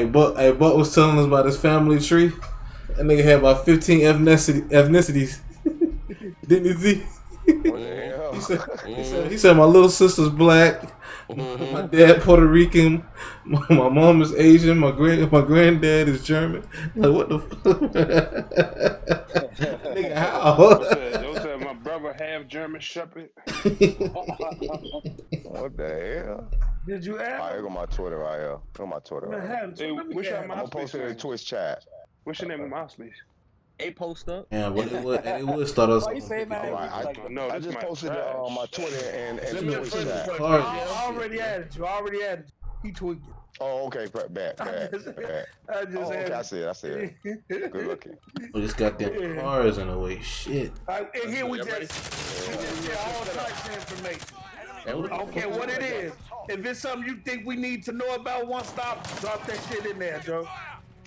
Buck was telling us about his family tree. That nigga had about 15 ethnicities. Didn't he see? What the hell? He said my little sister's black, my dad Puerto Rican, my mom is Asian, my granddad is German. Like what the fuck? Nigga, how? Those said my brother half German Shepherd. What the hell? Did you add? Alright, go my Twitter right here. Go my Twitter right here. Hey, what's your I'm gonna post it in the Twitch chat. What's your name on MySpace? A post up. Yeah, but it would start us. Why you say that? I just posted my Twitter and Twitch chat. I already added you. He tweaked it. Oh, okay, bad. I just Okay, I see it. Good looking. We just got them cars in the way. Shit. And here we just share all types of information. I don't care what it is. If it's something you think we need to know about, one stop, drop that shit in there, Joe.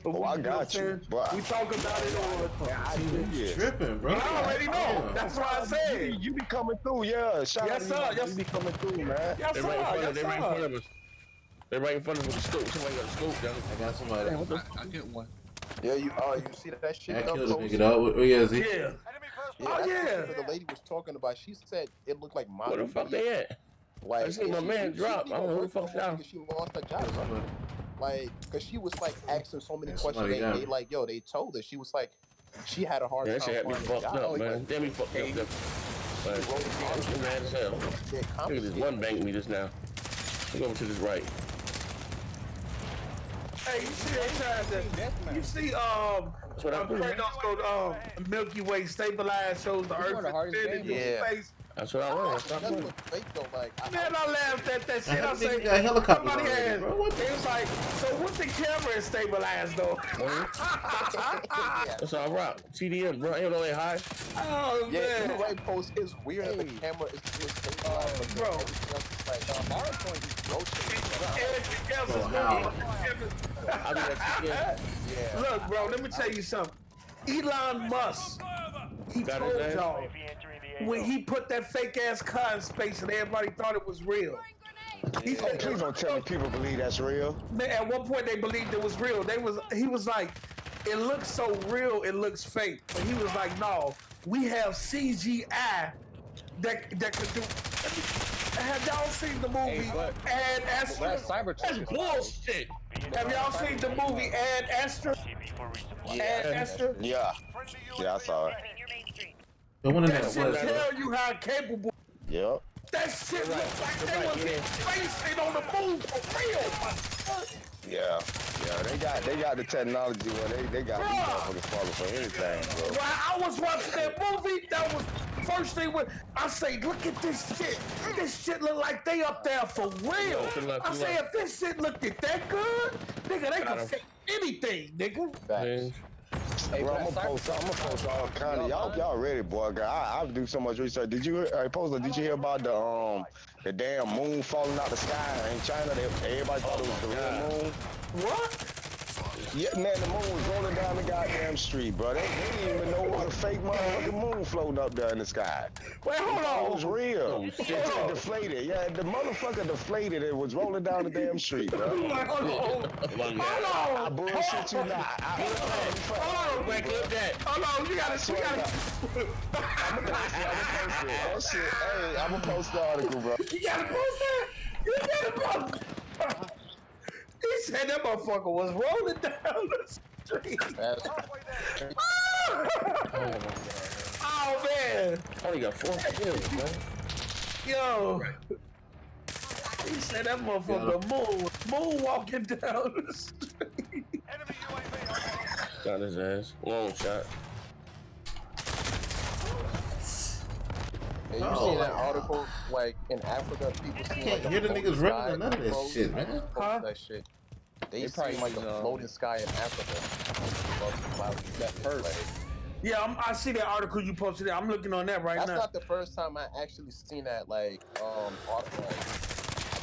Oh, I got you. We talk about it all the time. You tripping, bro. I already know. That's why I said. You be coming through, yeah. Shout Yes, out sir. you be coming through, man. Yes, They sir. right in front of Yes, us. sir. They right in front of us with the scope. Somebody got a scope down. I got somebody. I get one. Yeah, you see that shit? I up killed a close? nigga out. Oh yeah, is he? Yeah. Yeah, Oh, that's yeah. what the lady was talking about. She said it looked like my. Where the fuck they at? Like, I seen my man drop. I don't know who the fuck's down. She lost her job. Like, cause she was like asking so many Yeah, questions. somebody They down. like, yo, they told her she was like, she had a hard Yeah, that time shit had me finding a fucked job. up, Like, man. Damn me fucked up. But I'm mad as hell. they're Look at this compensated. one bank me just now. Look over to this right. Hey, you see they tried to, you see, That's what I do. Kratos go, Milky Way stabilized, shows the Earth extended into Yeah. space. That's what I want. That's what fake though. Like, Man, I laughed at that shit. I That say, nigga got helicopters somebody already, had, bro. What the- it was like, so what the camera is stabilized though? That's all rock. TDM, bro. Ain't no way high. Oh, yeah, man. the right post is weird. That the camera is stabilized, but bro. everything else is like, our point is rotating. Everything else is I'll be that TDM. Yeah. Look, bro, let me tell you something. Elon Musk, he Got told his ass? y'all when he put that fake ass car in space and everybody thought it was real. He Oh, said, please don't tell me people believe that's real. man, at one point they believed it was real. He was like, it looks so real, it looks fake. But he was like, no, we have CGI that could do. Have y'all seen the movie Ad Astra? That's bullshit. Have y'all seen the movie Ad Astra? Ad Astra? Yeah, I saw it. The one in That that shit was. tell you how capable. Yep. That shit look like they was in space and on the moon for real. Yeah, they got the technology where they got these motherfuckers falling for anything, bro. While I was watching that movie, that was first thing when I say, look at this shit. This shit look like they up there for real. I say, if this shit looked that good, nigga, they can fix anything, nigga. Man. Bro, I'm gonna post all kind of y'all ready, boy. I do so much research. Did you hear about the damn moon falling out the sky in China? Everybody thought it was the real moon. What? Yeah, man, the moon was rolling down the goddamn street, bro. They didn't even know it was a fake motherfucking moon floating up there in the sky. Wait, hold on. It was real. It deflated. Yeah, the motherfucker deflated. It was rolling down the damn street, bro. Hold on. I bullshit you not. Hold on. Wait, clip that. Hold on, you gotta. That shit, hey, I'm gonna post the article, bro. You gotta post that. You gotta post. He said that motherfucker was rolling down the street. Oh man. Only got 4 kills, man. Yo. He said that motherfucker moon walking down the street. Got his ass. Long shot. And you see that article, like in Africa, people see like Hear the niggas sky running none of this float. shit, man. Huh? That shit. They They probably see like the use, floating sky in Africa. That first. Yeah, I see that article you posted there. I'm looking on that right That's now. not the first time I actually seen that article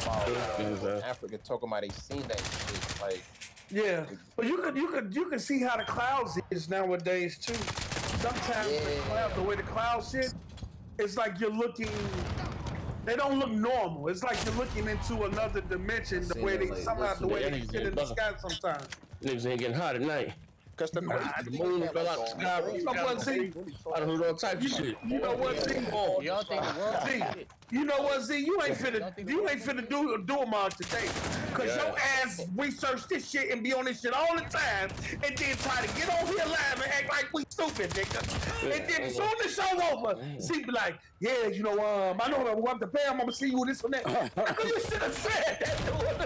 about Africa talking about they seen that shit. Like, Yeah, but you could see how the clouds is nowadays too. Sometimes the way the clouds sit, it's like you're looking They don't look normal. It's like you're looking into another dimension. The way they somehow the way they sit in the sky sometimes. Niggas ain't getting hot at night. Cause the moon fell out the sky. You know what, Z? I done heard all types of shit. You know what, Z? Y'all think the world? Z, you know what, Z? You ain't finna do them all today. Cause your ass research this shit and be on this shit all the time, and then try to get on here live and act like we stupid, nigga. And then as soon as the show over, Z be like, yeah, you know, I know I'm going to pay him. I'm gonna see you this and that. You should have said that.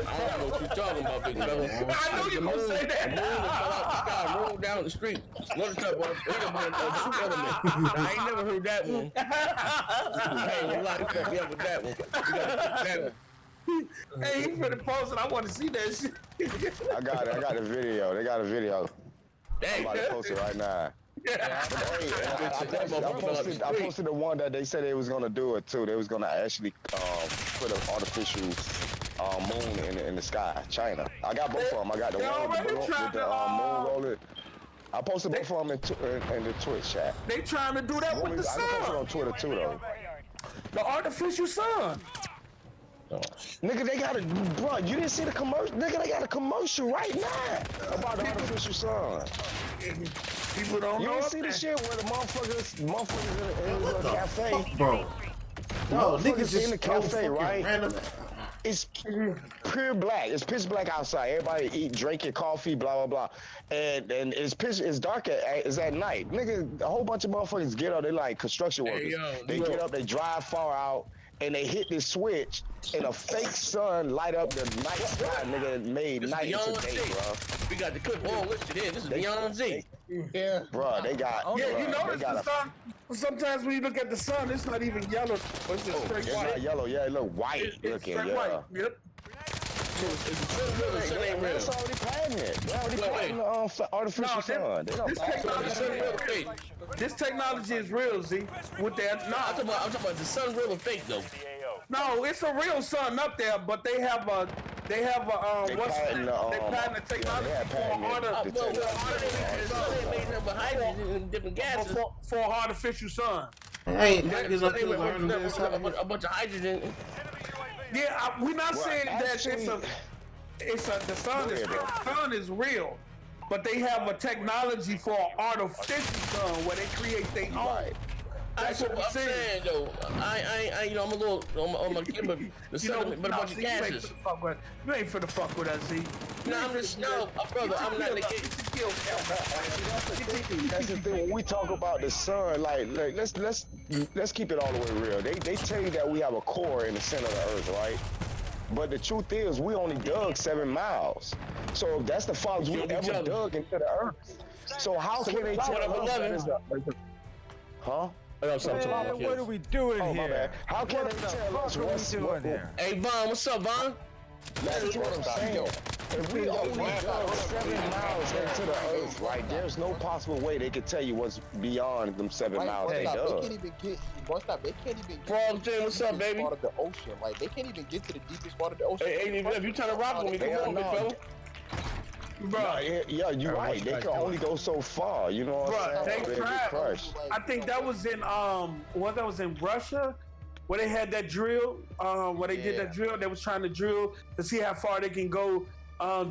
I don't know what you talking about, big brother. I know you gonna say that. The moon fell out the sky, rolled down the street. Another type of true element. I ain't never heard that one. I ain't gonna lie, fuck me up with that one. That one. Hey, he finna post it. I want to see that shit. I got it. I got the video. They got a video. I'm Dang, about to post it right now. I posted the one that they said they was gonna do it too. They was gonna actually put an artificial moon in the sky, China. I got both of them. I got the one with the moon rolling. I posted both of them in the Twitch chat. They trying to do that with the I posted sun. on Twitter too though. The artificial sun. Nigga, they got a bro. You didn't see the commercial? Nigga, they got a commercial right now about the artificial sun. People don't You know. didn't see the shit where the motherfuckers in the cafe. Bro. No, niggas in just the cafe, so right? Random. It's pure black. It's pitch black outside. Everybody drinking coffee, blah blah blah, and it's dark it's at night. Nigga, a whole bunch of motherfuckers get up. They like construction workers. They get up. They drive far out, and they hit this switch, and a fake sun light up the night sky. Nigga made This night Beyond into day, Z. bro. We got the clip all listed in. This is Beyond Z. Yeah. Bro, they got. Yeah, bro, you notice they got the sun. Sometimes when you look at the sun, it's not even yellow. It's just straight It's white. not yellow. Yeah, it look white It's looking. straight Yeah. white. Yep. It's the sun real, the sun ain't real. That's already patented. They already Wait, patented the artificial No, sun. They don't this The sun real or fake? This technology is real, Z. With that, I'm talking about the sun real or fake though. no, it's a real sun up there, but they have a They what's patent the, the, they patent the technology yeah, they had patented the The sun ain't made nothing but hydrogen and different gases. for artificial sun. I ain't niggas up They here went learning this. a bunch of hydrogen. Yeah, we're not Well, saying that actually- the sun is real, but they have a technology for an artificial sun where they create their own. Right. That's what I'm saying though. I, you know, I'm a little on my kid, but the sun, but a bunch of gases. You ain't finna fuck with us, Z. No, I'm just brother. I'm not negating. That's the thing. When we talk about the sun, like let's keep it all the way real. They tell you that we have a core in the center of the earth, right? But the truth is, we only dug 7 miles. So that's the farthest we ever dug into the earth. So how can they tell us that it's a... Huh? I got something to Man, what are we doing Oh, my here? bad. How can What they the tell us fuck are we what's doing here? Hey Vaughn, what's up, Vaughn? That's what I'm saying. If we only dug 7 miles into the earth, right, there's no possible way they could tell you what's beyond them 7 miles they They dug. can't even get. They can't even get Frog Jam, what's up, the deepest baby? part of the ocean. Like they can't even get to the deepest part of the ocean. Hey, if you trying to rock with me, come on, big fella. Yeah, you're right. They can only go so far. You know what I'm saying? They They get tried. crushed. I think that was in that was in Russia, where they had that drill. Where they did that drill, they was trying to drill to see how far they can go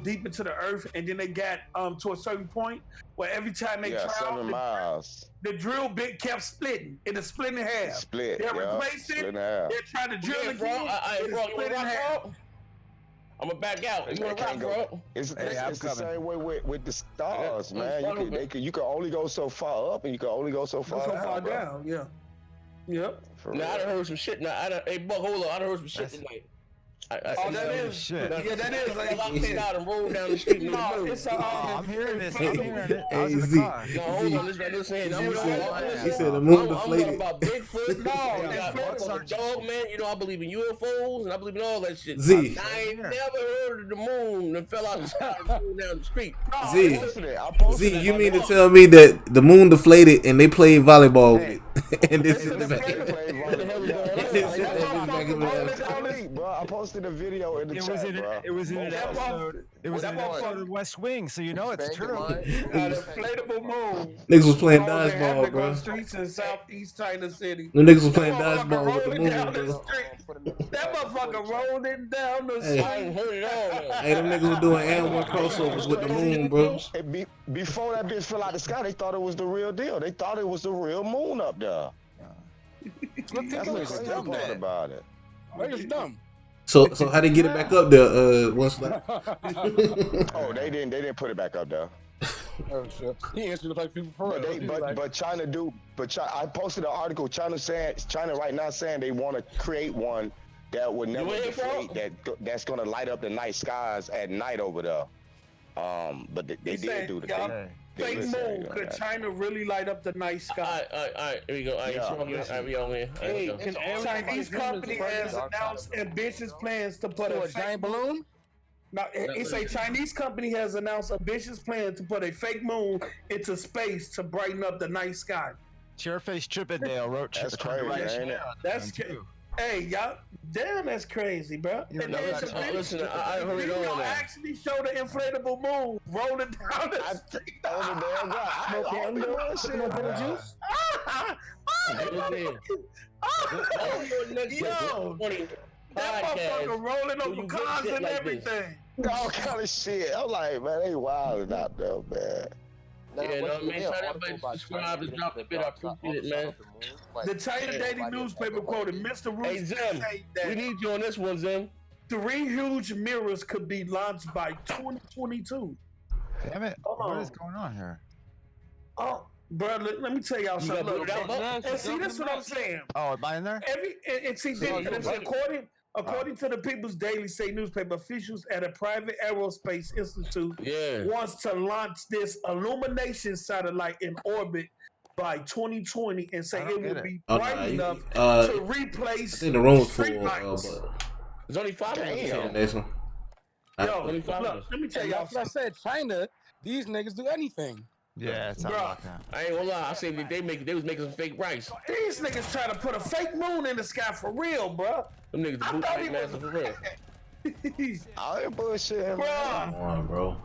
deep into the earth, and then they got to a certain point where every time they tried, 7 miles. the drill bit kept splitting. It is split in half. Split. They're Yeah. replacing. Split in half. They're trying to drill Yeah, bro. again. I It is bro, you split wanna in rock, half. bro? I'm gonna back out. You They wanna rock, can't go. bro? It's I'm the coming. same way with the stars, Yeah, man. You can only go so far up, and you can only go so far So down. far bro. down, yeah. Yep. For Nah, I real. done heard some shit. Hey, Buck, hold on. I done heard some shit tonight. Oh, that is shit. Yeah, that is Fell out the like sky and rolled down the street. no, No, it's I'm hearing this. I'm hearing it. I was in AZ. the car. no, hold on. Listen. He said the moon I'm deflated. about Bigfoot. No, I it's got Bigfoot. dog, man. You know, I believe in UFOs and I believe in all that shit. Z. I ain't never heard of the moon that fell out the sky and rolled down the street. Z. I posted Z, it you on mean the to tell me that the moon deflated and they played volleyball with it? And this is They the played What the hell is going on? Bro, I posted a video in the It chat, was in bro. it was in an That episode. It was in an that episode of West Wing, so you know it's Expand your true. mind. An inflatable moon. Niggas was playing Rolling dodgeball, havoc bro. on streets in Southeast China City. The niggas was playing That motherfucker dodgeball with the rolling moon, down the bro. street. That motherfucker rolling down the Hey. I ain't heard it all. though. Hey, them niggas was doing and one crossovers with the moon, bro. Before that bitch fell out the sky, they thought it was the real deal. They thought it was the real moon up there. That's the crazy part about it. Niggas dumb. So how they get it back up there? Once like, Oh, they didn't put it back up there. Oh shit. He answered like people for real. But China do. I posted an article. China right now saying they want to create one that would never ain't deflate. That's gonna light up the night skies at night over there. But they did do the y'all, thing. fake moon. Could China really light up the night sky? Alright, here we go. Alright, Yeah. we on here. Hey, Alright, go. Chinese company has announced ambitious plans to put a giant balloon? Now, it's a Chinese company has announced ambitious plans to put a fake moon into space to brighten up the night sky. Chairface Chippendale wrote. That's tried to crazy, write ain't it? That's hey y'all, damn, that's crazy, bro. Yeah, And no, then that's- the video- listen, I heard it the video all now. actually showed the inflatable moon rolling down the street. Oh, the damn God. I don't be bullshitting, bro. Yo, that motherfucker rolling over you get cars shit and like this. everything. All kind of shit. I'm like, man, they wilding out there, man. Yeah, no, man, try that, man. Subscribe and drop a bit. I appreciate it, man. The China Daily newspaper quoted Mr. Hey, Roos Zim, saying we that need you on this one, Zim. 3 huge mirrors could be launched by 2022. Damn it! Hold What on. is going on here? Oh, bro, let me tell y'all You something. got Look, put it out, and see, this what I'm saying. Oh, am I in there? And see, according to the People's Daily State newspaper, officials at a private aerospace institute Yeah. wants to launch this illumination satellite in orbit by 2020 and say I it don't will get it. be Oh, bright nah, enough I to replace think the room was full. street lights. But There's only 5 of Damn. them. next one. Yo, Only 5 of look, us. let me tell And y'all that's what I something. said. China, these niggas do anything. Yeah, it's not Bruh. like that. I ain't gonna lie. I say they was making some fake rice. These niggas trying to put a fake moon in the sky for real, bro. Them niggas I the thought bootleg he master for real. All that bullshit, man. Bruh. Come on, bro.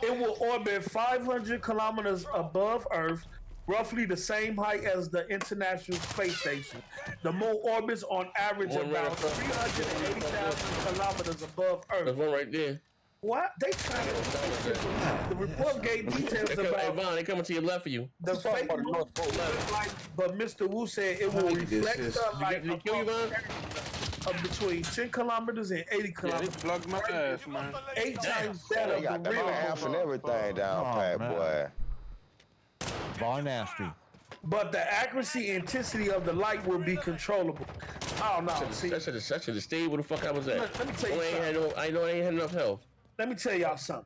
It will orbit 500 kilometers above Earth, roughly the same height as the International Space Station. The moon orbits on average One right about across. 380,000 kilometers above There's Earth. one right there. What? They trying to... The report gave details Hey, about Vaughn, they coming to your left of you. the fake moon, but Mr. Wu said it will This reflect is- sunlight Did they kill you, Vaughn? of between 10 kilometers and 80 Yeah, they kilometers. plugged my ass, man. 8 times that They of got the the real half moon. and everything down, Oh, pat, man. boy. Ball nasty. But the accuracy and intensity of the light will be controllable. I don't know. See, That should have stayed where the fuck I was at. let me tell you I ain't something. had no, I ain't had enough health. Let me tell y'all something.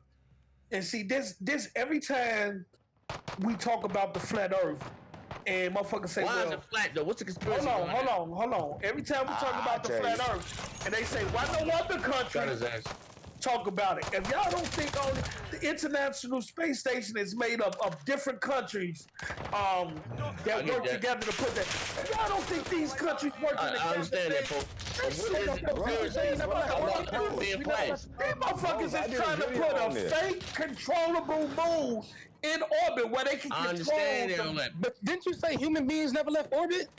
And see, this every time we talk about the flat Earth, and motherfuckers say, Why is well, it flat though? What's the conspiracy? hold behind on. Every time we talk about the tell flat you. Earth, and they say, why no other that? Got country his ass. talk about it? If y'all don't think only the International Space Station is made up of different countries that get work that. together to put that, if y'all don't think these countries working I together, understand that, then folks. that What shit is don't it? make Bro, sense. These motherfuckers being flat. these motherfuckers I is did a trying to video put on a this. fake controllable moon in orbit where they can I control understand the- all that. But didn't you say human beings never left orbit?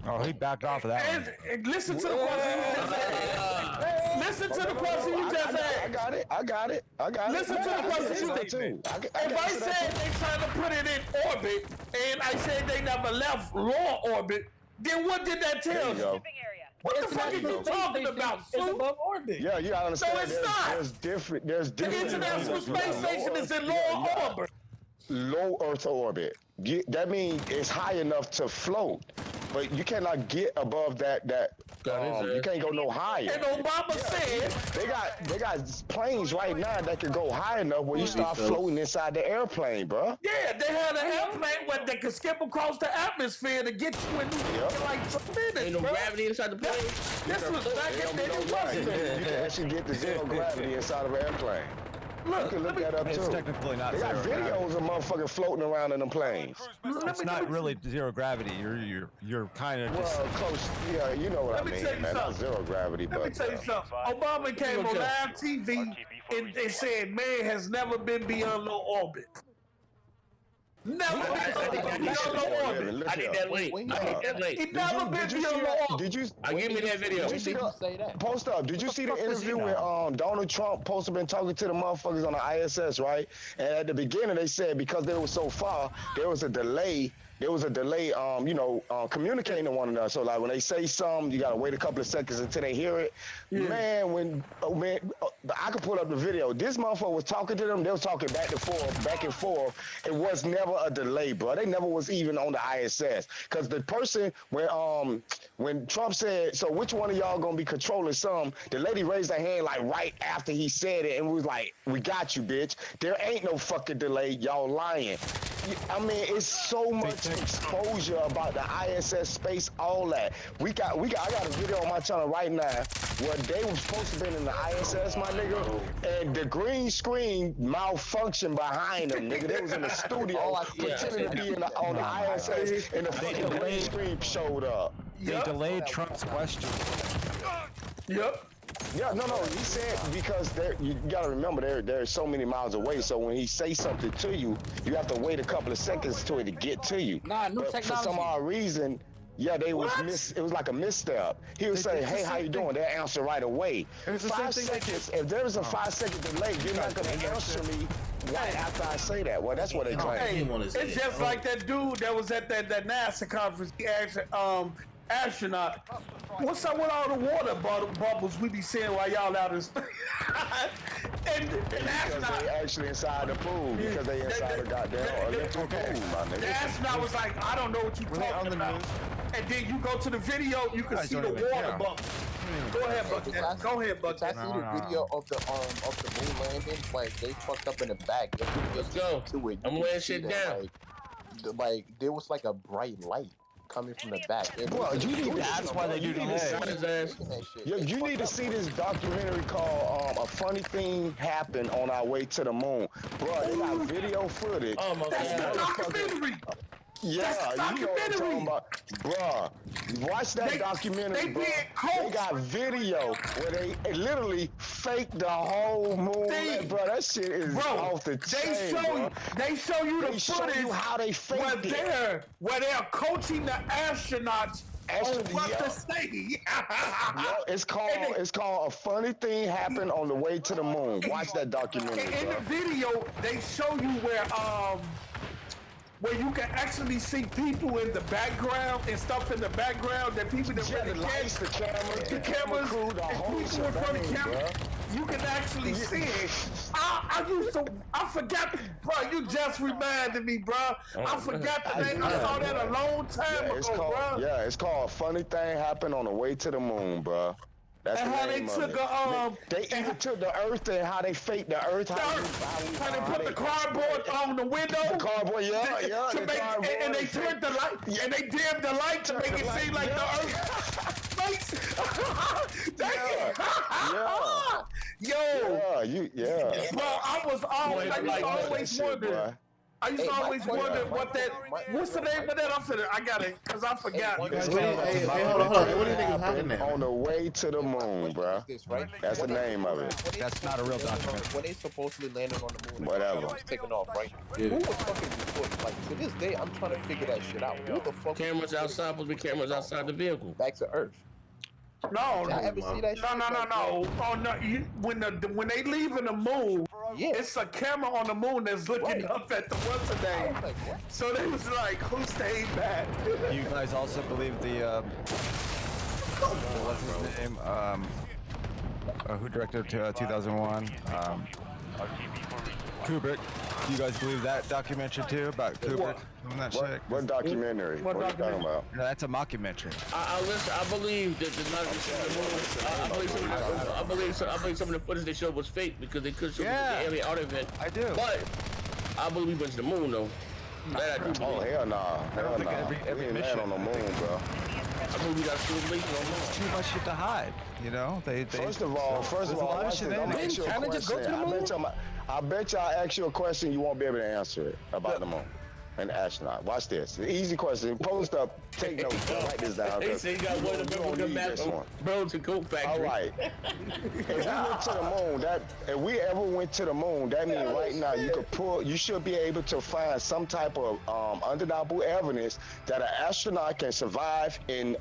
Oh, he backed off of that one. and listen to the question you just asked. Listen to the question you just I asked. got it. Listen to the I question you got it just too. I If got I to that said too. they trying to put it in orbit, and I said they never left raw orbit, then what did that There tell you you? go. What the fuck are you talking about, It's Sue? above orbit. Yeah, you gotta understand. it's not. There's different. There's The different. International levels. You Space got low Station Earth- is in you got low orbit. Low Earth orbit. That means it's high enough to float, but you cannot get above that. You can't go no higher. And Obama said, They got planes right now that can go high enough where you start floating inside the airplane, bro. yeah, they had an airplane where they could skip across the atmosphere to get you in like 2 minutes, Ain't no bro. gravity inside the plane. This was back in There the we go, right. Washington. You can actually get the zero gravity inside of an airplane. You can look that up It's too. technically not They got zero videos gravity. of motherfuckers floating around in them planes. It's not really zero gravity. You're kind of just. Well, close. Yeah, you know what I Let me mean, tell you man. Not something. zero gravity, Let me but tell you something. Obama came on live TV and said man has never been beyond low orbit. Never been beyond low orbit. I need that link. I need that He link. never been Did you see beyond low that? orbit. Did you? Give me that video. Did you see that? Say that. Post up. Did you see the fuck does he interview with Donald Trump? Supposed to been talking to the motherfuckers on the ISS, right? And at the beginning, they said because they were so far, there was a delay. Communicating to one another. So like when they say something, you gotta wait a couple of seconds until they hear it. Man, I could pull up the video. This motherfucker was talking to them. They was talking back and forth. It was never a delay, bro. They never was even on the ISS. Cause the person when Trump said, "So which one of y'all gonna be controlling some?" The lady raised her hand like right after he said it, and was like, "We got you, bitch. There ain't no fucking delay. Y'all lying." I mean, it's so much exposure about the ISS space, all that. I got a video on my channel right now where they were supposed to be in the ISS, my nigga, and the green screen malfunctioned behind them, nigga. They was in the studio pretending to be on the ISS, and the fucking green screen showed up. They delayed Trump's question. Yep. Yeah, no. He said because you gotta remember they're so many miles away. So when he say something to you, you have to wait a couple of seconds to it to get to you. Nah, new But technology. for some odd reason, it was like a misstep. He would say, "Hey, how you doing?" They'll answer right away. 5 seconds. If there is a 5-second delay, you're not gonna answer me right after I say that. Well, that's what they claim. Hey, it's just like that dude that was at that NASA conference. He asked astronaut, "What's up with all the water bubbles we be seeing while y'all out in space?" and Because astronaut, they actually inside the pool. Because they inside the goddamn Olympic pool, my the nigga. astronaut was like, "I don't know what you're Were they on talking the about." news? And then you go to the video, you can Guys see the don't even water care. bubbles. Go ahead, Buckhead. Go ahead, Did I Buckhead. see the video of the moon landing? Like they fucked up in the back. Let's go. To it. I'm laying shit down. Like there was like a bright light coming from the back. Well, you need That's why they do delay. You need to see this documentary called "A Funny Thing Happened on Our Way to the Moon." Bro, they got video footage. Oh my That's the god. documentary. Yeah, That's you know what I'm documentary. talking about. Bruh, watch that documentary, they bro. being They coached. got video where they literally faked the whole moon. Bro, that shit is off the chain, They show you the They show footage you how they where faked it. where they're coaching the astronauts on what Yeah. to say. Yo, it's called "A Funny Thing Happened on the Way to the Moon." Watch that documentary, In bro. the video, they show you where you can actually see people in the background and stuff in the background that people that Yeah, really the lights, the cameras, the cameras, crew, the and whole people in front of the shebang, camera. bruh. You can actually see it. I forgot, bro. You just reminded me, bro. I forgot the name. I saw that a long time Yeah, it's ago, called bro. it's called "A Funny Thing Happened on the Way to the Moon," bro. That's And the how they name of took it. They even took the Earth and how they faked the Earth. How they put the cardboard on the window. The cardboard, yeah. To the make, cardboard and they turned the light, and they dimmed the light to make it seem like the Earth. Yeah. Bro, I used to always wonder. Bruh. I used to always wonder what that. What's the name of that? I got it because I forgot. Hold on. What do you think is happening? On the Way to the Moon, bro. That's the name of it. That's not a real documentary. When they supposedly landed on the moon, Whatever. was taking off, right? Yeah. Who was fucking recording? Like to this day, I'm trying to figure that shit out. Who the fuck? Cameras outside, supposed to be cameras outside the vehicle. Back to Earth. No, Y'all ever see that shit? no. Oh no! When they leaving the moon, Yeah. it's a camera on the moon that's looking Right. up at the what's the I name. was like, what? So they was like, "Who stayed back?" You guys also believe the what's his name? Who directed 2001? Kubrick. You guys believe that documentary too about Kubrick and that shit? What documentary? What What are you talking documentary? about? No, that's a mockumentary. I believe that the I believe some of the footage they showed was fake because they could show Yeah. the alien artifact. I do. But I believe we went to the moon though. That I do Oh believe. hell nah, hell think nah. every We ain't land mission- on the moon, bro. I believe we got simulation on Mars. Too much shit to hide. You know, they First of all, there's a lot of watch shit this. in I'm it. gonna ask you a China just go to question. the I've been moon? talking about- I bet you I ask you a question, you won't be able to answer it about the moon and the astronaut. Watch this. The easy question. Post up. Take notes. Write this down. They say you got one of them come back from Burlington Coat Factory. All right. If we went to the moon, if we ever went to the moon, that means right now you should be able to find some type of undeniable evidence that an astronaut can survive in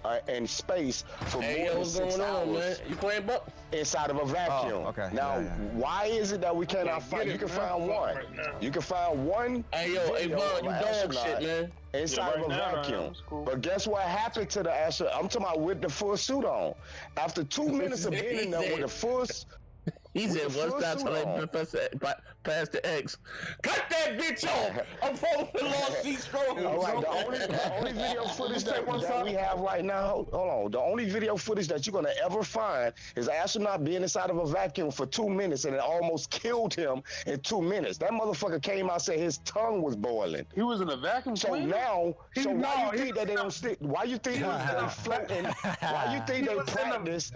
space for more than 6 hours. Man? You playing buck? Inside of a vacuum. Oh, okay. Now, why is it that we cannot find? You can find one. You can find one. Hey yo, hey Vaughn, you dog shit, man. Inside of a vacuum. But guess what happened to the astronaut? I'm talking about with the full suit on. After 2 minutes of being in there with the full he said, "What's that telling Pastor X? Cut that bitch off! I'm falling for lost seat strong." All right, the only video footage that we have right now, hold on. The only video footage that you're gonna ever find is an astronaut being inside of a vacuum for 2 minutes, and it almost killed him in 2 minutes. That motherfucker came out and said his tongue was boiling. He was in a vacuum cleaner? Why you think that they don't stick? Why you think they floating? Why you think they practice?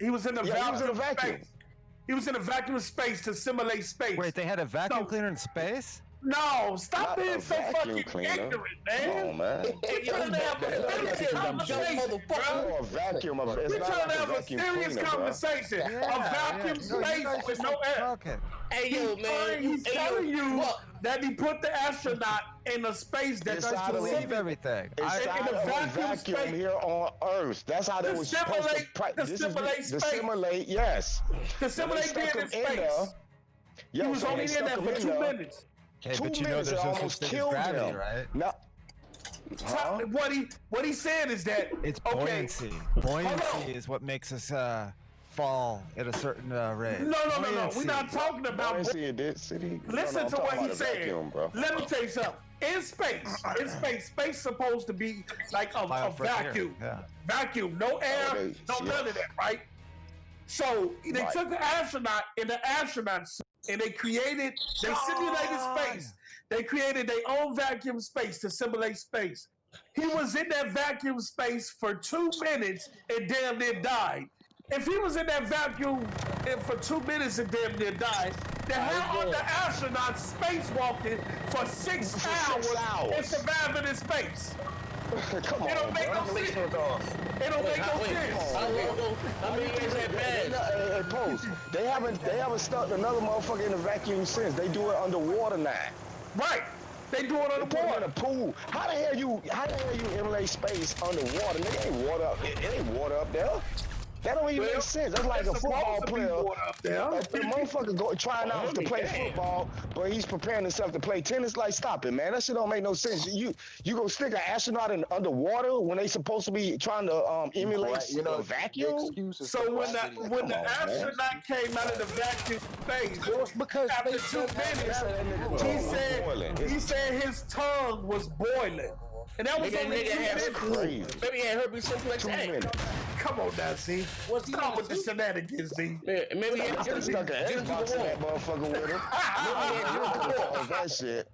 He was in the vacuum. He was in a vacuum space to simulate space. Wait, they had a vacuum cleaner in space? No, stop being so fucking ignorant, man. Come on, man. We're trying to have a conversation, bro. A vacuum. We're trying to have a serious conversation. A vacuum space with no air. Hey yo, man, He's telling you that he put the astronaut in a space that I believe everything. Inside of a vacuum here on Earth. That's how they were supposed to practice. To simulate space. To simulate, yes. To simulate being in space. He was only in there for 2 minutes. Hey, but you know there's no such thing as gravity, right? No. What he said is that it's buoyancy. Buoyancy is what makes us fall at a certain rate. No. We're not talking about buoyancy. Listen to what he's saying. Let me tell you something. In space supposed to be like a vacuum. Yeah. Vacuum, no air, none of that, right? So they took the astronaut in the astronaut suit and they simulated space. They created their own vacuum space to simulate space. He was in that vacuum space for 2 minutes and damn near died. If he was in that vacuum for 2 minutes and damn near died, then how are the astronauts spacewalking for 6 hours and surviving in space? Come on, it don't make no sense. It don't make no sense. How many years that bad? Hey, Post. They haven't stuck another motherfucker in a vacuum since. They do it underwater now. Right. They do it underwater. In a pool. How the hell you emulate space underwater? Nigga, ain't water up. It ain't water up there. That don't even make sense. That's like a football player. The motherfucker trying out to play football, but he's preparing himself to play tennis. Like, stop it, man. That shit don't make no sense. You go stick an astronaut in underwater when they supposed to be trying to emulate a vacuum? So when the astronaut came out of the vacuum space, because after 2 minutes, he said his tongue was boiling. And that was only 2 minutes. Maybe he had herpes simplex A. Come on now, Z. What's up with the shenanigans, Z? Maybe he had stuck an Xbox in that motherfucker with him. That shit.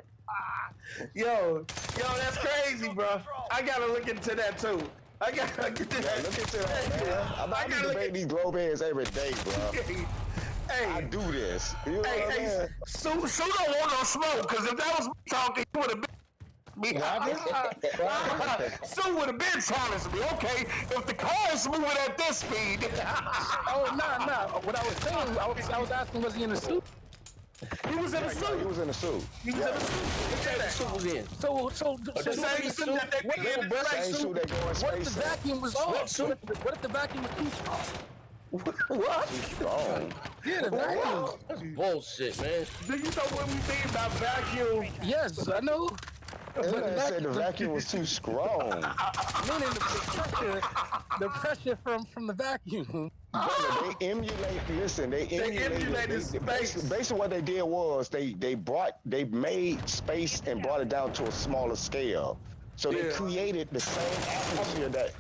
Yo, that's crazy, bro. I gotta look into that too. I gotta get to that. Look into that, man. I be debating these globe heads every day, bro. Hey, I do this. You know what I mean? Sue don't want no smoke, because if that was me talking, he would have been. Sue would have been challenged me. Okay, if the car is moving at this speed. Oh, no. What I was saying, I was asking, was he in a suit? He was in a suit. He was in a suit. He was in a suit. The suit was in. So the same suit that they put in the same suit that go in space. What if the vacuum was off? What if the vacuum was too strong? What? Strong. Yeah, the vacuum. That's bullshit, man. Do you know what we mean by vacuum? Yes, I know. But said the vacuum was too strong. Meaning the pressure from the vacuum. Brother, they emulated space. Basically what they did was they made space and brought it down to a smaller scale. So they created the same atmosphere that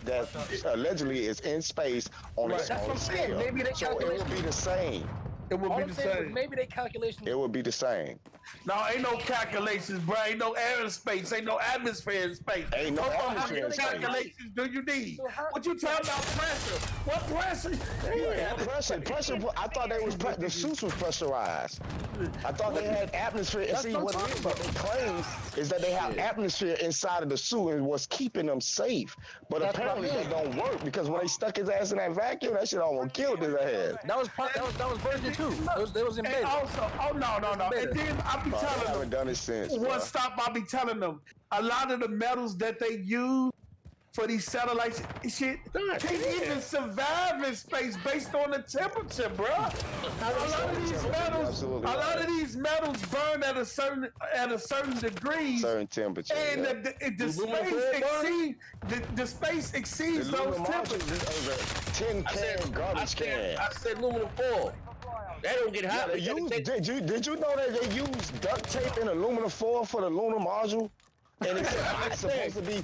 allegedly is in space on a smaller scale. Maybe so it would be the same. It would be the same. Maybe they calculation. It would be the same. No, ain't no calculations, bro. Ain't no air in space. Ain't no atmosphere in space. Ain't no How atmosphere many in space. calculations do you need? What you talking about pressure? What pressure? Yeah, pressure. I thought they was the suits was pressurized. I thought they had atmosphere. And see what it is, what they claim is that they have atmosphere inside of the suit and what's keeping them safe. But apparently that don't work because when they stuck his ass in that vacuum, that shit almost killed his ass. That was version 2. They was in And beta. also, no. And then I be They telling haven't them, done it since. one bro. stop, I be telling them, a lot of the metals that they use for these satellites and shit, they even survive in space based on the temperature, bro. A lot of these metals burn at a certain degree. Certain temperature. And yeah. the space exceeds The those aluminum temperatures. is a tin can garbage can. I said aluminum foil. That don't get hot. Did you know that they use duct tape and aluminum foil for the lunar module? And it's supposed to be.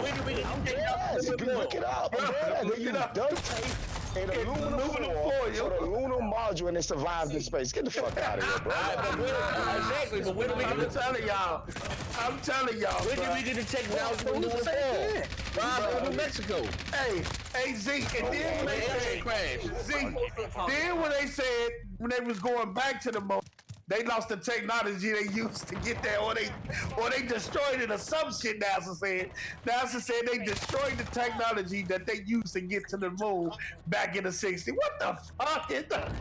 Yes, look it up. They use duct tape and aluminum foil for the lunar module, and it survives in space. Get the fuck out of here, bro. Exactly, but when do we get I'm telling y'all. when do we get the technology for aluminum foil? From New Mexico. Hey, Z, and then when they said, when they said, when they was going back to the moon, they lost the technology they used to get there, or they destroyed it, or some shit. NASA said they destroyed the technology that they used to get to the moon back in the '60s. What the fuck is that?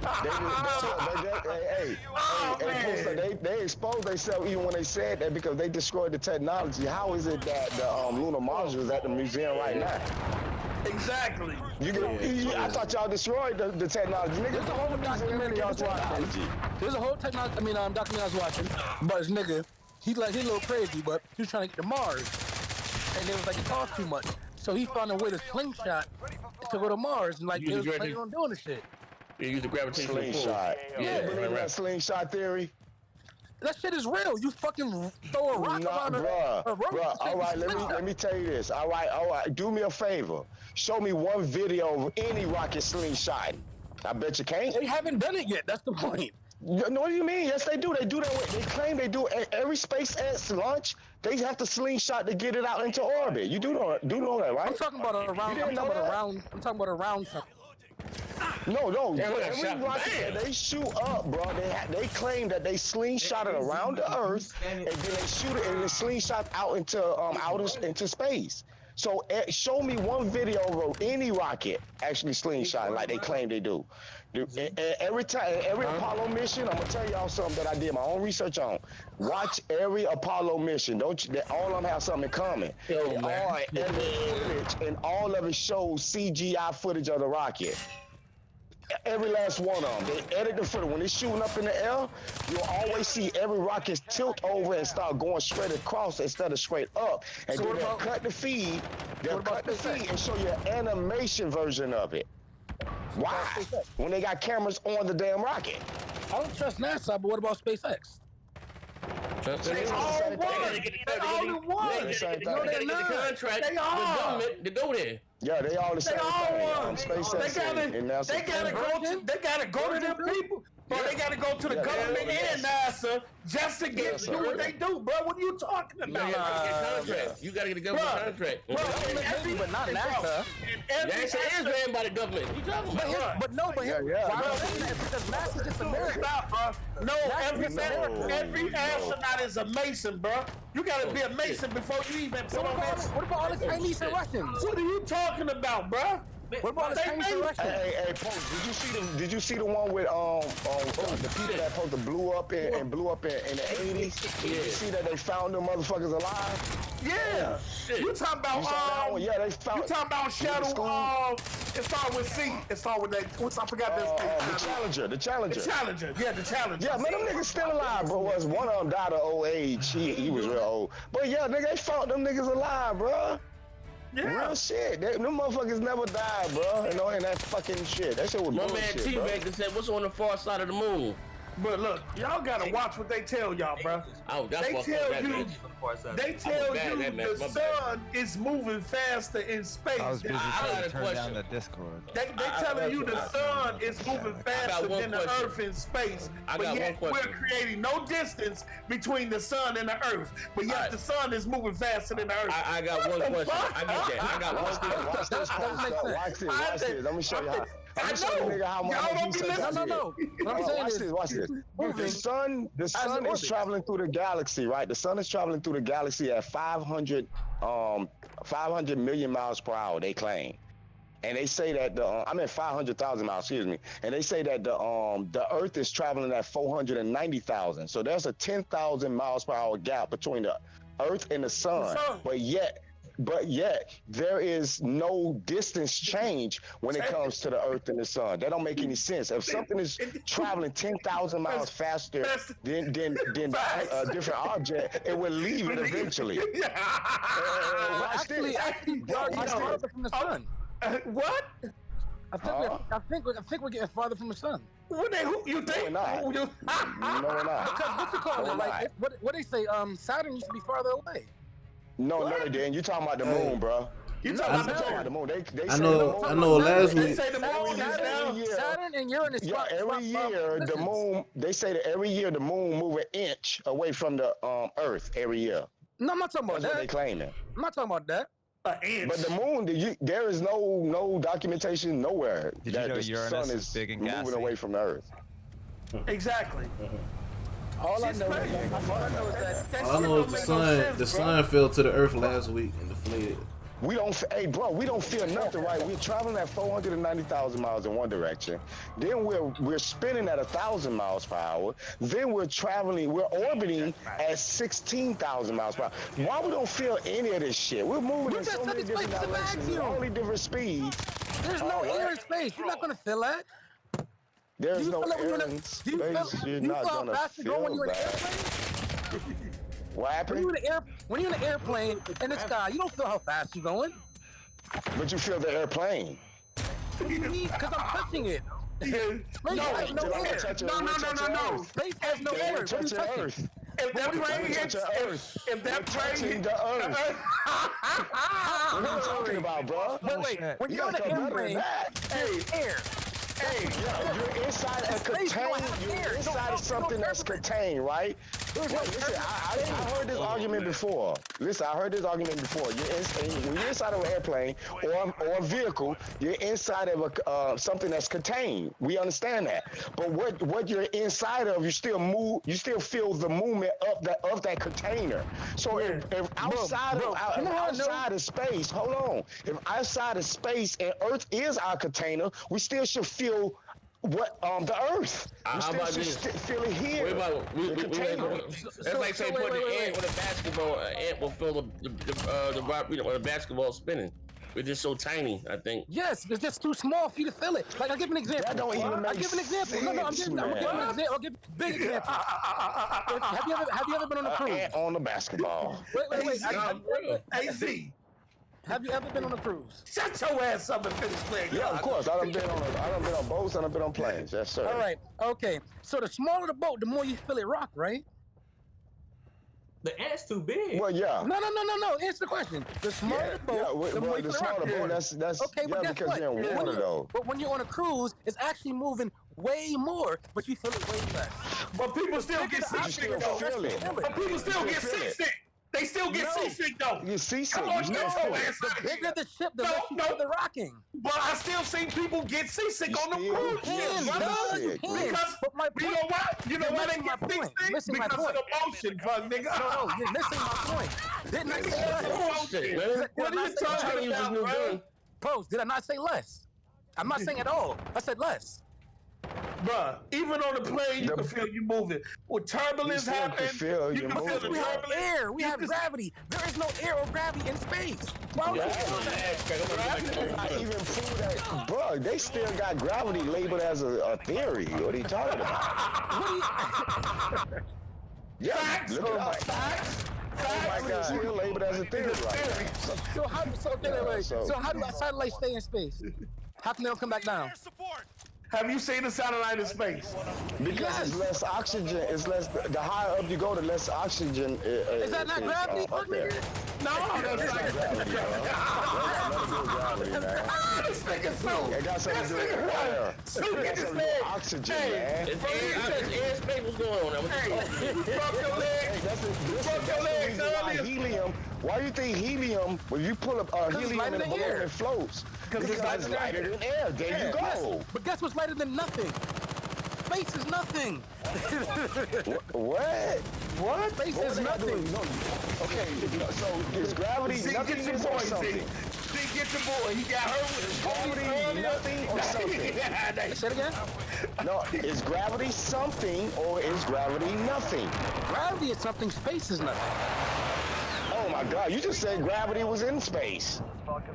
They exposed themselves even when they said that because they destroyed the technology. How is it that the lunar module is at the museum right now? Exactly. I thought y'all destroyed the technology. Nigga, There's a whole documentary I was watching. There's a whole documentary I was watching. But this nigga, he's a little crazy, but he was trying to get to Mars. And it was like, it cost too much. So he found a way to slingshot to go to Mars. And like, they was planning on doing this shit. You use the gravitational slingshot. Yeah. You believe that slingshot theory? That shit is real. You fucking throw a rock around a rope. Bruh. All right, let me tell you this. All right. Do me a favor. Show me one video of any rocket slingshot. I bet you can't. They haven't done it yet. That's the point. No, what do you mean? Yes, they do. They do that. They claim they do every SpaceX launch. They have to slingshot to get it out into orbit. You do know that, right? I'm talking about a round. I'm talking about a round something. No. Every rocket they shoot up, bro. They claim that they slingshot it around the Earth, and then they shoot it and they slingshot out into space. So show me one video of any rocket actually slingshot like they claim they do. Every Apollo mission, I'm gonna tell y'all something that I did my own research on. Watch every Apollo mission. All of them have something in common. And all of it shows CGI footage of the rocket. Every last one of them. They edit the footage. When they're shooting up in the air, you'll always see every rocket tilt over and start going straight across instead of straight up. And then they'll cut the feed. They'll cut the feed and show you an animation version of it. Why? When they got cameras on the damn rocket. I don't trust NASA, but what about SpaceX? They all one. They only one. They get the contract with the government to go there. Yeah, they all the same thing. SpaceX and NASA. They gotta go to them people. But they gotta go to the government and NASA just to do what they do, bro. What are you talking about? You gotta get a government contract. But not NASA. NASA is ran by the government. You talking about? But why because NASA just America. Stop, bro. No, every astronaut is a Mason, bro. You gotta be a Mason before you even put on that. What about all the Chinese and Russians? What are you talking about, bro? What about the Chinese and Russians? Hey, Pope, did you see the one with the people that supposed to blew up in the 80s? Did you see that they found them motherfuckers alive? Yeah. You talking about yeah, they found. You talking about Shadow? It started with C. It started with that. I forgot this. The Challenger. Yeah, the Challenger. Yeah, man, them niggas still alive, bro. One of them died of old age. He was real old. But yeah, nigga, they found them niggas alive, bro. Yeah. Real shit. Them motherfuckers never died, bro. You know, and that fucking shit. That shit was bullshit, man T-Back said, what's on the far side of the moon? But look, y'all gotta watch what they tell y'all, bro. Oh, that's They what tell that you, bitch. they tell bad, you that man, the my sun is moving faster in space. I was busy I trying got to a turn down question. the Discord. They telling you the sun is moving faster one than the question. Earth in space, I but got yet one we're question. creating no distance between the sun and the Earth. But yet Alright. the sun is moving faster than the Earth. I got one What the question. fuck? I get that. I got one Watch this, question. watch this, That makes sense. watch this, watch this. Let me show you how. I I'm show you know. nigga how Y'all much don't be research I listening. did. No. What I'm saying Watch is, this, watch this. The moving sun as it is orbits. traveling through the galaxy, right? The sun is traveling through the galaxy at 500 million miles per hour, they claim. And they say that 500,000 miles, excuse me. And they say that the Earth is traveling at 490,000. So there's a 10,000 miles per hour gap between the Earth and the sun. But yet there is no distance change when it comes to the Earth and the sun. That don't make any sense. If something is traveling 10,000 miles faster than a different object, it will leave it eventually. Watch this. Actually, Watch we're this. farther from the sun. What? I think we're getting farther from the sun. What they, who you think? No, we're not. No, we're not. Because what you call No, it? we're Like what they say? Saturn used to be farther away. No, they didn't. You talking about the moon, bro. You I'm talking talking about about the moon. They I say know. the I moon. know. Last They week. say the moon is down. Saturn and Uranus. Yeah, every year the moon. They say that every year the moon move an inch away from the Earth every year. No, I'm not talking about That's what they that. claiming. I'm not talking about that. But the moon, there is no documentation nowhere Did you that know the Uranus sun is is big and moving gassy? away from the Earth. Exactly. All I She's know crazy. is that I know the sun fell to the Earth last week and deflated. We don't feel nothing, right? We're traveling at 490,000 miles in one direction. Then we're spinning at 1,000 miles per hour. Then we're orbiting at 16,000 miles per hour. Why we don't feel any of this shit? We're moving in so many different directions, only different speeds. there's no air in space. You're not gonna feel that. There's no feel air like in do you feel, space. do You're you not feel how gonna fast you're going when feel you're in an that. airplane? What happened? When you're in an airplane in the sky, you don't feel how fast you're going. But you feel the airplane. Because I'm touching it. Space has no You're air. touching- No. Space has no air. What are you touching touching? Earth. If that plane hits, if that plane touching hits the Earth. What are you talking about, bro? Wait. When You you're on gotta an come better than airplane, that. there's air. You're inside a Space don't have contained. You're air. inside of something that's contained, right? There's Well, no listen, air. I heard this argument before. Listen, I heard this argument before. When you're inside of an airplane or a vehicle, you're inside of something that's contained. We understand that. But what you're inside of, you still move. You still feel the movement of that container. So if outside of space, hold on. If outside of space and Earth is our container, we still should feel the Earth. We How still about should this? feel it here. The container. That's like saying putting an ant with a basketball. An ant will feel the basketball spinning. We're just so tiny, I think. Yes, it's just too small for you to feel it. Like, I'll give an example. That don't even make I'll give an example. No, I'm sense, giving an example. I'll give a big example. Have you ever been on a cruise? Ant on the basketball. Wait. AZ, Have you ever been on a cruise? shut your ass up and finish playing. Yeah, of course. I done been on boats and I've been on planes. Yes, sir. All right. Okay. So the smaller the boat, the more you feel it rock, right? The ant's too big. Well, yeah. No. Answer the question. The smaller the boat, the more you the feel it rock. smaller boat, that's Okay, but guess because what? you're in water, though. But when you're on a cruise, it's actually moving way more, but you feel it way less. But people still get You seasick still though. feel it. But people still get feel it. seasick. They still get seasick though. You seasick. Come on, You get still your feel ass it. out of Bigger here. the ship, the less you feel the rocking. But I still see people get seasick You on the still cruise can, ships, brother. brother. You can. Because But my you point- know what? You know you're why they missing my get point. seasick? Missing my Because of point. the motion, fuck nigga. No, you're missing my point. Didn't I say less? Shit, man. What are you talking about, bro? Pose, did I not say less? I'm not saying at all. I said less. Bruh, even on the plane, you can feel you moving. When turbulence You still can happens, feel you you're can feel moving. the We have turbulence. air. We have gravity. There is no air or gravity in space. Why would you feel that? I even prove that, bro, they still got gravity labeled as a theory. What are you talking about? Yeah, Facts, look it up. facts. Oh my God, still labeled as a theory right now. So how do satellites stay in space? How come they don't come back down? Have you seen a satellite in space? Because it's less oxygen. It's less. The higher up you go, the less oxygen. Is that not gravity? Up there. No, that's not Gravity, bro. Gravity, man. This nigga Sue. It got something to do with air. Sue, It get got this something to do leg. with oxygen, Hey, man. It's airspace. What's going on? Hey, you broke your Hey, leg. that's broke your the legs reason why earlier. helium. Why you think helium? When you pull up it's helium lighter in a than balloon, air. it floats. Because it's it's lighter than air. There you go. But guess what's lighter than nothing? Space is nothing. What? What? Space What is they gotta do? nothing. No, okay, so is gravity See, nothing get your or boy, something? see, get your boy. He got hurt with his Gravity ponies nothing or something? earlier. Say it again. No, is gravity something or is gravity nothing? Gravity is something. Space is nothing. Oh my God, you just said gravity was in space.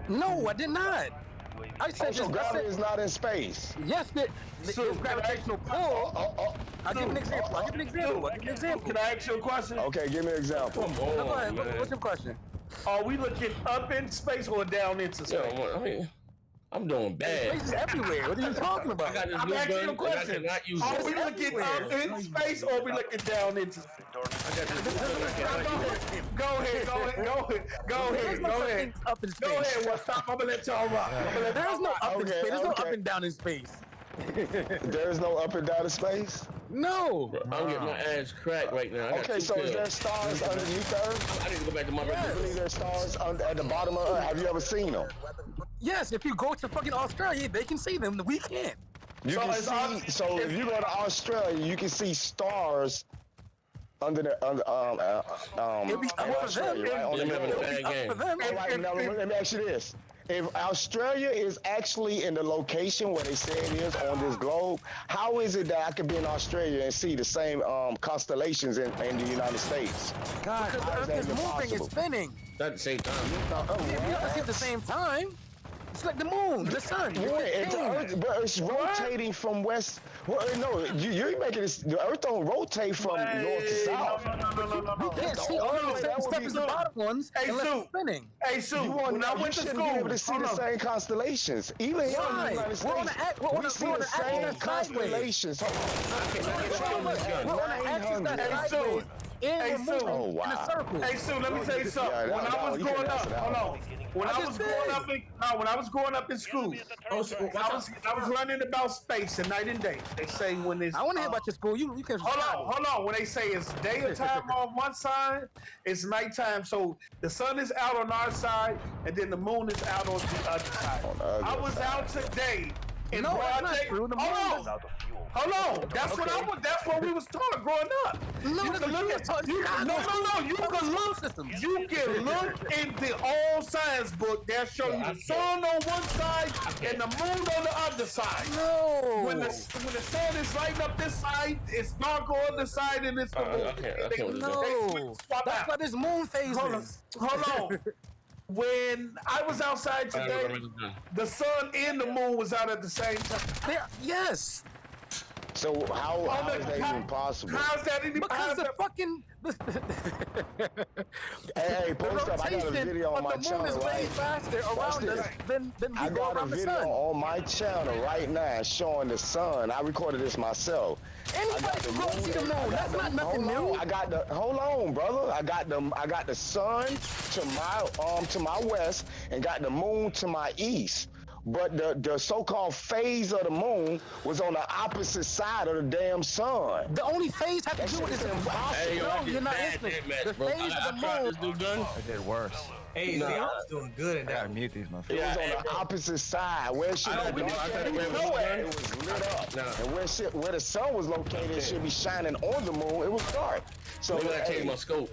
No, I did not. I said Oh, so gravity is not in space. yes, there's gravitational pull. I'll give an example. Can I ask you a question? Okay, give me an example. Come Go on, ahead. man. What's your question? Are we looking up in space or down into Yo, space? I mean, I'm doing bad. Space is everywhere. What are you talking I about? got this I'm new asking you a gun, and I question. cannot use Are it. we looking up in space or are we looking down into space? I got this new gun, I cannot use it. Go ahead. There's no such thing up in space. Go ahead, what's up? I'm gonna let y'all rock. There's no up in Okay, space. There's no okay. up and down in space. There's no up and down in space? No. Bro, I'm getting my ass cracked right now. I got Okay, two so is kills. there stars underneath Earth? I need to go back to my Do you regular. believe there's stars at the bottom of Earth? Have you ever seen them? Yes, if you go to fucking Australia, they can see them. We can't. You So can it's on- see. So if you go to Australia, you can see stars under the It'd be up for them. right? On the Them having a middle. bad game. For them. All right, now let me ask you this. If Australia is actually in the location where they say it is on this globe, how is it that I could be in Australia and see the same constellations in the United States? God, because the How is Earth that is moving, impossible? it's spinning. At the same time. If you don't see at the same time, it's like the moon, the sun. Yeah, It's the Earth, but it's rotating from west. Well, no, you're making this. The Earth don't rotate from north to south. We can't see all the same That would stuff be as the good. bottom ones Hey, unless Sue. it's spinning. Hey, Sue, You when I went to shouldn't school, be able to see the same constellations. Even here in the Why? United States, We're on the we axis see the that's same sideways. constellations. We're on the axis that's Hey, sideways, and Hey, we're moving Sue. Oh, in a wow. circle. Hey, Sue, let me tell you something. Yeah, When that- I was you can't growing up, answer that hold one. on. When I I was just growing did. up in when I was growing up in school, Oh, so I was learning about space and night and day. They say when it's I want to hear about your school. You can. hold on. When they say it's daytime on one side, it's nighttime. So the sun is out on our side, and then the moon is out on the other side. On the other I was side. out today in No, broad that's not day. true. The moon Hold on. Hold on. That's what I was. That's what we was taught growing up. No, you that's can what look you at. was taught. You, no. You can look. Systems. You can look in the old science book. They'll show you the sun on one side and the moon on the other side. No. When the sun is lighting up this side, it's dark on the side, and it's the moon. I can't with No. swap That's out. why there's moon phases. Hold on. When I was outside today, the sun and the moon was out at the same time. Yes. So how is that even possible? How's that any Because the fucking Hey, post up. I got a rotation video on of my the moon is channel, way right? faster around this. us than we I go got a around the video sun. on my channel right now showing the sun. I recorded this myself. Anybody can go see the moon. That's not nothing new. Hold on, brother. I got the sun to my west and got the moon to my east. But the so-called phase of the moon was on the opposite side of the damn sun. The only phase have to That do shit with is this. impossible. Hey, yo, No, I you're get not bad listening. dead The match, bro. phase I of the tried moon. this new gun. I did worse. Hey, see, I was doing good in I gotta that. mute these motherfuckers. It was hey, on the bro. opposite side where it should I be know, dark. I tried to It grab was this nowhere. gun. It was lit up. Nah. And where the sun was located, it should be shining on the moon. It was dark. So Maybe I hey, changed my scope.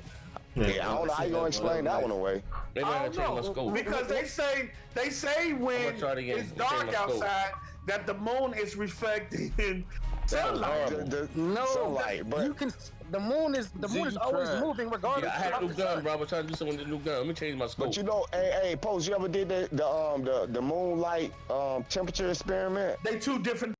yeah, I don't know how you gonna explain that one away. Maybe I gotta change my scope. Because they say when try it again. it's Change dark my scope. outside that the moon is reflecting sunlight. The sunlight, but You can. The moon is always tried. moving regardless. Yeah, I had a of new the gun, sun. bro. I was trying to do something with the new gun. Let me change my scope. But you know, hey, Post, you ever did the moonlight temperature experiment? They two different